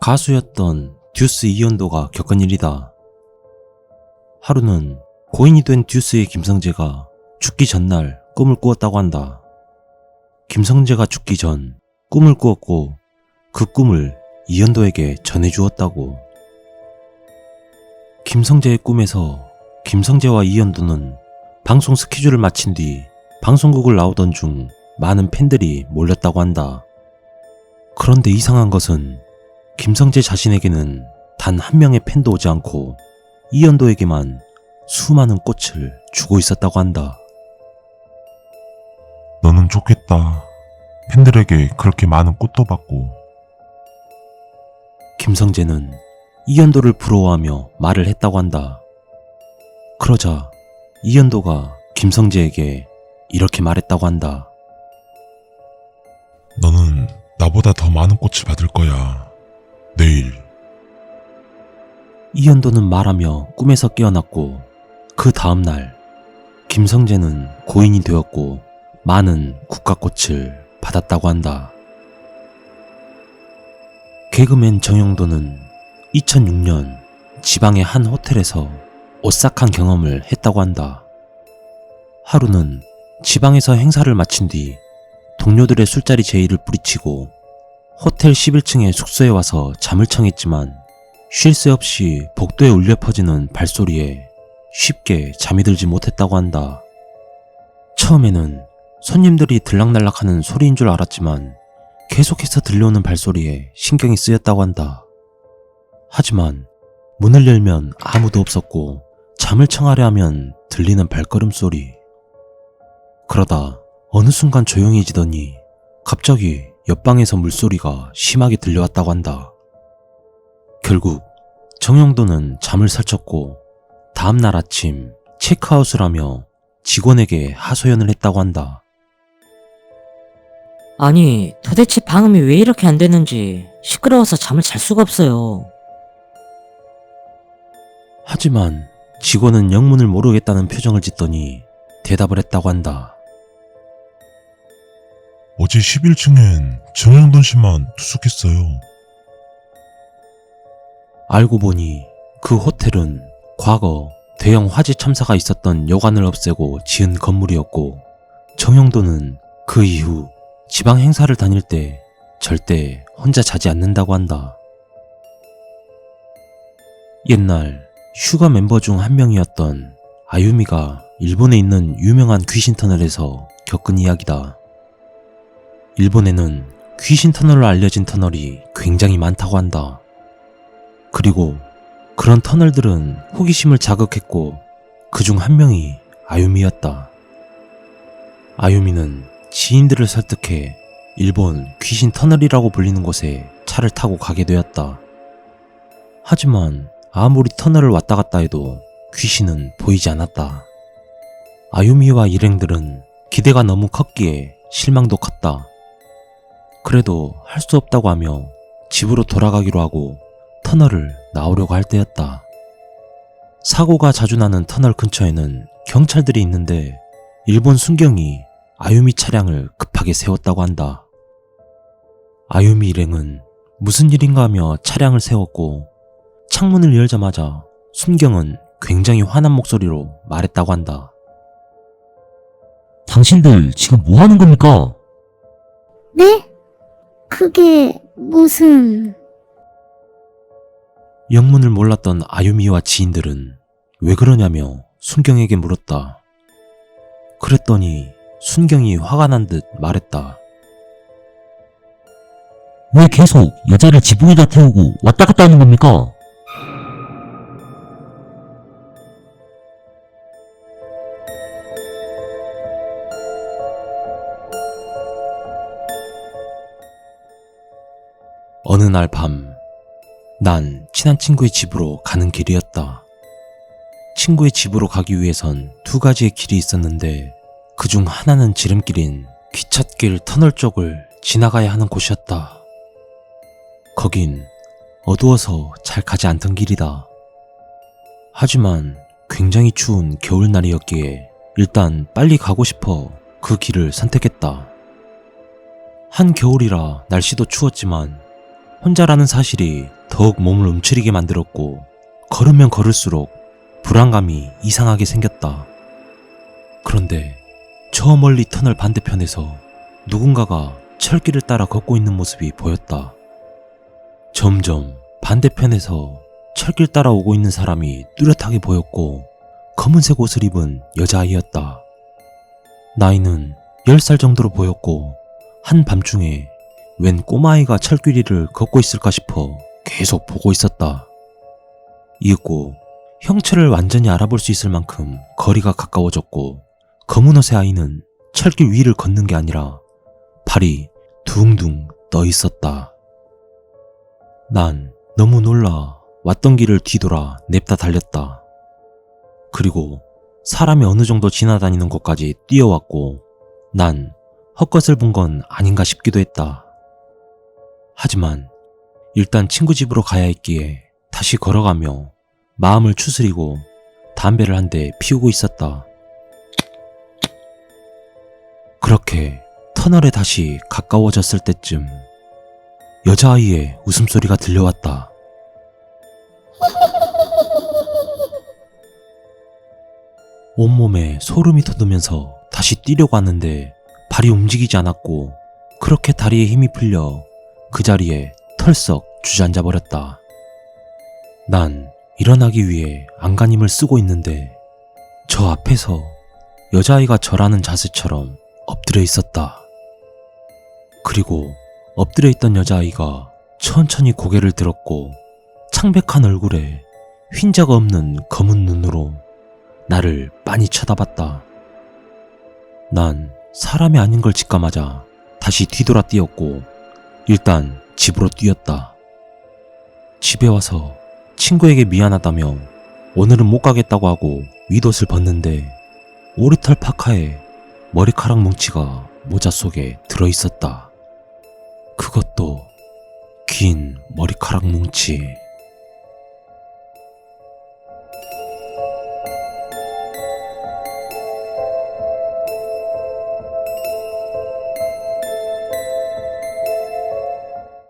가수였던 듀스 이현도가 겪은 일이다. 하루는 고인이 된 듀스의 김성재가 죽기 전날 꿈을 꾸었다고 한다. 김성재가 죽기 전 꿈을 꾸었고 그 꿈을 이현도에게 전해주었다고. 김성재의 꿈에서 김성재와 이현도는 방송 스케줄을 마친 뒤 방송국을 나오던 중 많은 팬들이 몰렸다고 한다. 그런데 이상한 것은 김성재 자신에게는 단 한 명의 팬도 오지 않고 이현도에게만 수많은 꽃을 주고 있었다고 한다. 너는 좋겠다. 팬들에게 그렇게 많은 꽃도 받고. 김성재는 이현도를 부러워하며 말을 했다고 한다. 그러자 이현도가 김성재에게 이렇게 말했다고 한다. 너는 나보다 더 많은 꽃을 받을 거야. 내일. 이현도는 말하며 꿈에서 깨어났고 그 다음날 김성재는 고인이 되었고 많은 국가꽃을 받았다고 한다. 개그맨 정영도는 2006년 지방의 한 호텔에서 오싹한 경험을 했다고 한다. 하루는 지방에서 행사를 마친 뒤 동료들의 술자리 제의를 뿌리치고 호텔 11층의 숙소에 와서 잠을 청했지만 쉴 새 없이 복도에 울려 퍼지는 발소리에 쉽게 잠이 들지 못했다고 한다. 처음에는 손님들이 들락날락하는 소리인 줄 알았지만 계속해서 들려오는 발소리에 신경이 쓰였다고 한다. 하지만 문을 열면 아무도 없었고 잠을 청하려 하면 들리는 발걸음 소리. 그러다 어느 순간 조용해지더니 갑자기 옆방에서 물소리가 심하게 들려왔다고 한다. 결국 정영도는 잠을 설쳤고 다음날 아침 체크아웃을 하며 직원에게 하소연을 했다고 한다. 아니, 도대체 방음이 왜 이렇게 안 되는지 시끄러워서 잠을 잘 수가 없어요. 하지만 직원은 영문을 모르겠다는 표정을 짓더니 대답을 했다고 한다. 어제 11층엔 정영돈 씨만 투숙했어요. 알고 보니 그 호텔은 과거 대형 화재 참사가 있었던 여관을 없애고 지은 건물이었고 정영도는 그 이후 지방 행사를 다닐 때 절대 혼자 자지 않는다고 한다. 옛날 슈가 멤버 중 한 명이었던 아유미가 일본에 있는 유명한 귀신 터널에서 겪은 이야기다. 일본에는 귀신 터널로 알려진 터널이 굉장히 많다고 한다. 그리고 그런 터널들은 호기심을 자극했고 그중 한 명이 아유미였다. 아유미는 지인들을 설득해 일본 귀신 터널이라고 불리는 곳에 차를 타고 가게 되었다. 하지만 아무리 터널을 왔다 갔다 해도 귀신은 보이지 않았다. 아유미와 일행들은 기대가 너무 컸기에 실망도 컸다. 그래도 할 수 없다고 하며 집으로 돌아가기로 하고 터널을 나오려고 할 때였다. 사고가 자주 나는 터널 근처에는 경찰들이 있는데 일본 순경이 아유미 차량을 급하게 세웠다고 한다. 아유미 일행은 무슨 일인가 하며 차량을 세웠고 창문을 열자마자 순경은 굉장히 화난 목소리로 말했다고 한다. 당신들 지금 뭐 하는 겁니까? 네? 그게 무슨... 영문을 몰랐던 아유미와 지인들은 왜 그러냐며 순경에게 물었다. 그랬더니 순경이 화가 난 듯 말했다. 왜 계속 여자를 지붕에다 태우고 왔다 갔다 하는 겁니까? 어느 날 밤, 난 친한 친구의 집으로 가는 길이었다. 친구의 집으로 가기 위해선 두 가지의 길이 있었는데 그중 하나는 지름길인 귀찻길 터널 쪽을 지나가야 하는 곳이었다. 거긴 어두워서 잘 가지 않던 길이다. 하지만 굉장히 추운 겨울날이었기에 일단 빨리 가고 싶어 그 길을 선택했다. 한겨울이라 날씨도 추웠지만 혼자라는 사실이 더욱 몸을 움츠리게 만들었고 걸으면 걸을수록 불안감이 이상하게 생겼다. 그런데 저 멀리 터널 반대편에서 누군가가 철길을 따라 걷고 있는 모습이 보였다. 점점 반대편에서 철길 따라 오고 있는 사람이 뚜렷하게 보였고 검은색 옷을 입은 여자아이였다. 나이는 10살 정도로 보였고 한밤중에 웬 꼬마아이가 철길 위를 걷고 있을까 싶어 계속 보고 있었다. 이윽고 형체를 완전히 알아볼 수 있을 만큼 거리가 가까워졌고 검은 옷의 아이는 철길 위를 걷는 게 아니라 발이 둥둥 떠 있었다. 난 너무 놀라 왔던 길을 뒤돌아 냅다 달렸다. 그리고 사람이 어느 정도 지나다니는 곳까지 뛰어왔고 난 헛것을 본 건 아닌가 싶기도 했다. 하지만 일단 친구 집으로 가야 했기에 다시 걸어가며 마음을 추스리고 담배를 한 대 피우고 있었다. 그렇게 터널에 다시 가까워졌을 때쯤 여자아이의 웃음소리가 들려왔다. 온몸에 소름이 돋으면서 다시 뛰려고 하는데 발이 움직이지 않았고 그렇게 다리에 힘이 풀려 그 자리에 털썩 주저앉아 버렸다. 난 일어나기 위해 안간힘을 쓰고 있는데 저 앞에서 여자아이가 절하는 자세처럼 엎드려 있었다. 그리고 엎드려 있던 여자아이가 천천히 고개를 들었고 창백한 얼굴에 흰자가 없는 검은 눈으로 나를 빤히 쳐다봤다. 난 사람이 아닌 걸 직감하자 다시 뒤돌아 뛰었고 일단 집으로 뛰었다. 집에 와서 친구에게 미안하다며 오늘은 못 가겠다고 하고 윗옷을 벗는데 오리털 파카에 머리카락 뭉치가 모자 속에 들어있었다. 그것도 긴 머리카락 뭉치.